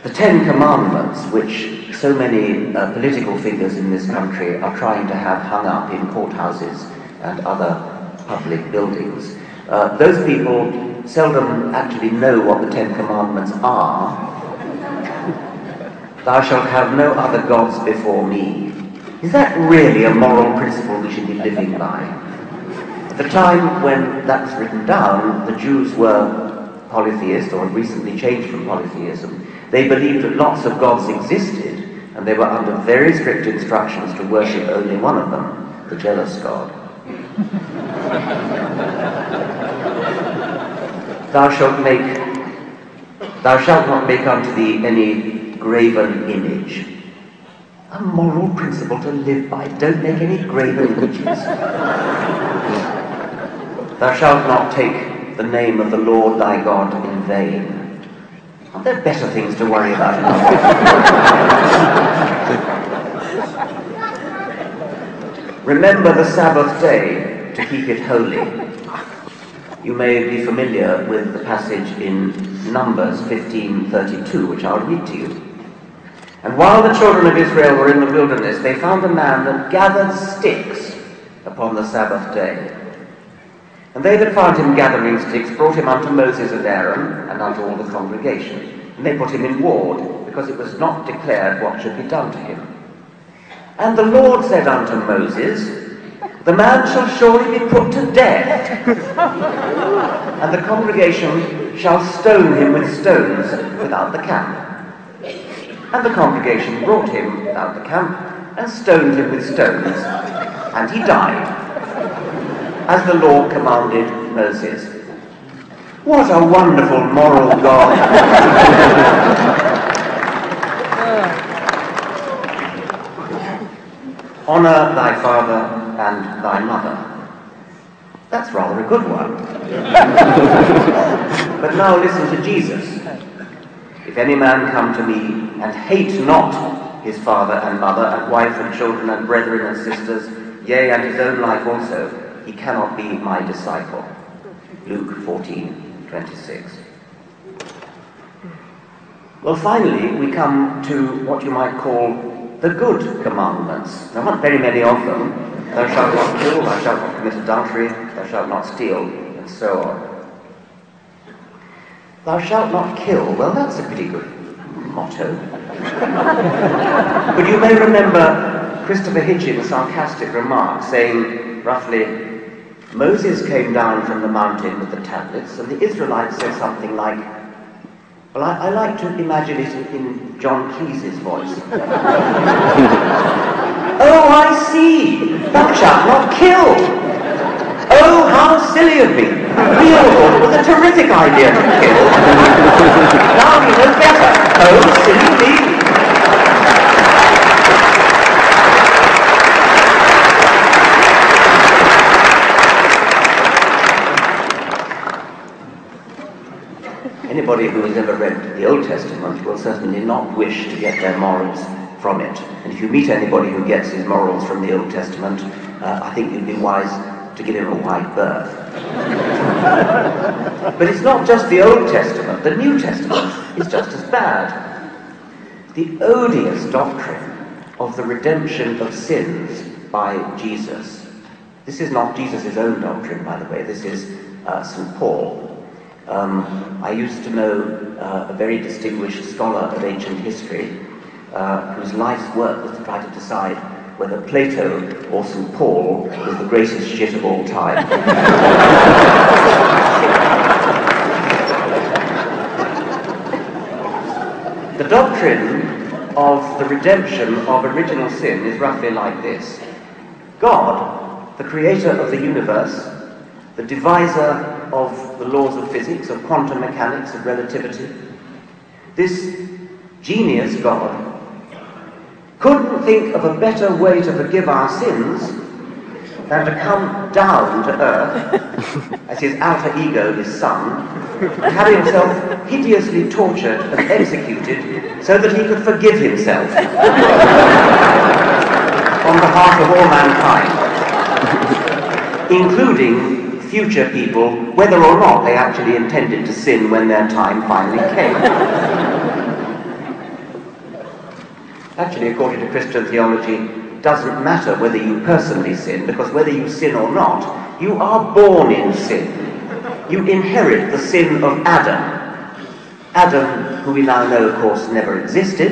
The Ten Commandments, which so many political figures in this country are trying to have hung up in courthouses and other public buildings, those people seldom actually know what the Ten Commandments are. Thou shalt have no other gods before me. Is that really a moral principle we should be living by? At the time when that was written down, the Jews were polytheists, or had recently changed from polytheism. They believed that lots of gods existed, and they were under very strict instructions to worship only one of them, the jealous god. Thou shalt not make unto thee any graven image. A moral principle to live by. Don't make any graven images. Thou shalt not take the name of the Lord thy God in vain. Aren't there better things to worry about? Remember the Sabbath day to keep it holy. You may be familiar with the passage in Numbers 15:32, which I'll read to you. And while the children of Israel were in the wilderness, they found a man that gathered sticks upon the Sabbath day. And they that found him gathering sticks brought him unto Moses and Aaron, and unto all the congregation. And they put him in ward, because it was not declared what should be done to him. And the Lord said unto Moses, the man shall surely be put to death, and the congregation shall stone him with stones without the camp. And the congregation brought him without the camp, and stoned him with stones, and he died, as the Lord commanded Moses. What a wonderful moral God! Honour thy father and thy mother. That's rather a good one. But now listen to Jesus. If any man come to me and hate not his father and mother and wife and children and brethren and sisters, yea, and his own life also, he cannot be my disciple. Luke 14:26. Well, finally, we come to what you might call the good commandments. There aren't very many of them. Thou shalt not kill, thou shalt not commit adultery, thou shalt not steal, and so on. Thou shalt not kill. Well, that's a pretty good motto. But you may remember Christopher Hitchens' sarcastic remark saying, roughly, Moses came down from the mountain with the tablets, and the Israelites said something like, well, I like to imagine it in John Cleese's voice. Oh, I see! Thou shalt not kill! Oh, how silly of me! We all thought it was a terrific idea to kill. Now we know better. Oh, silly me! Anybody who has ever read the Old Testament will certainly not wish to get their morals from it. And if you meet anybody who gets his morals from the Old Testament, I think you'd be wise to give him a wide berth. But it's not just the Old Testament. The New Testament is just as bad. The odious doctrine of the redemption of sins by Jesus. This is not Jesus' own doctrine, by the way. This is St. Paul. I used to know a very distinguished scholar of ancient history whose life's work was to try to decide whether Plato or St. Paul was the greatest shit of all time. The doctrine of the redemption of original sin is roughly like this. God, the creator of the universe, the deviser of the laws of physics, of quantum mechanics, of relativity, this genius God couldn't think of a better way to forgive our sins than to come down to earth as his alter ego, his son, and have himself hideously tortured and executed so that he could forgive himself on behalf of all mankind, including future people, whether or not they actually intended to sin when their time finally came. Actually, according to Christian theology, it doesn't matter whether you personally sin, because whether you sin or not, you are born in sin. You inherit the sin of Adam. Adam, who we now know, of course, never existed.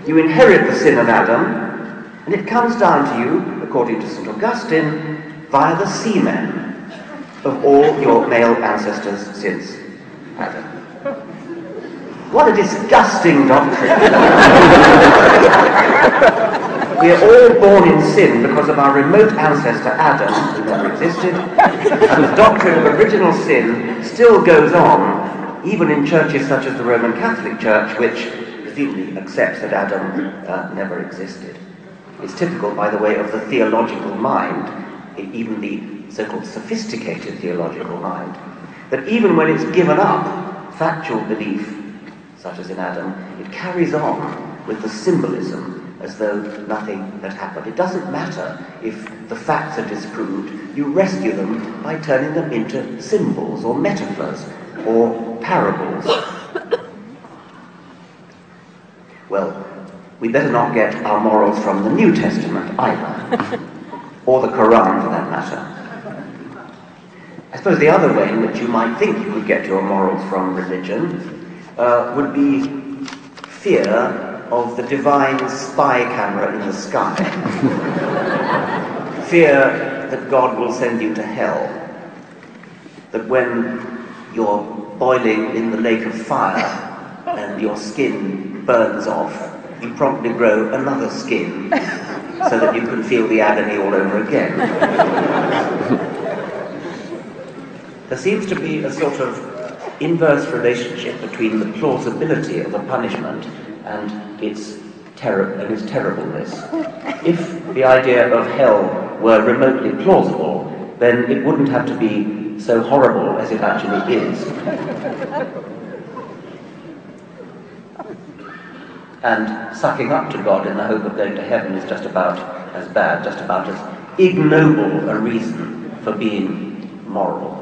You inherit the sin of Adam, and it comes down to you, according to St. Augustine, via the semen of all your male ancestors since Adam. What a disgusting doctrine! We are all born in sin because of our remote ancestor Adam, who never existed, and the doctrine of original sin still goes on, even in churches such as the Roman Catholic Church, which routinely accepts that Adam never existed. It's typical, by the way, of the theological mind, even the so-called sophisticated theological mind, that even when it's given up factual belief, such as in Adam, it carries on with the symbolism as though nothing had happened. It doesn't matter if the facts are disproved, you rescue them by turning them into symbols or metaphors or parables. Well, we better not get our morals from the New Testament either, or the Quran for that matter. I suppose the other way in which you might think you could get your morals from religion would be fear of the divine spy camera in the sky. Fear that God will send you to hell. That when you're boiling in the lake of fire and your skin burns off, you promptly grow another skin so that you can feel the agony all over again. There seems to be a sort of inverse relationship between the plausibility of a punishment and its terribleness. If the idea of hell were remotely plausible, then it wouldn't have to be so horrible as it actually is. And sucking up to God in the hope of going to heaven is just about as bad, just about as ignoble a reason for being moral.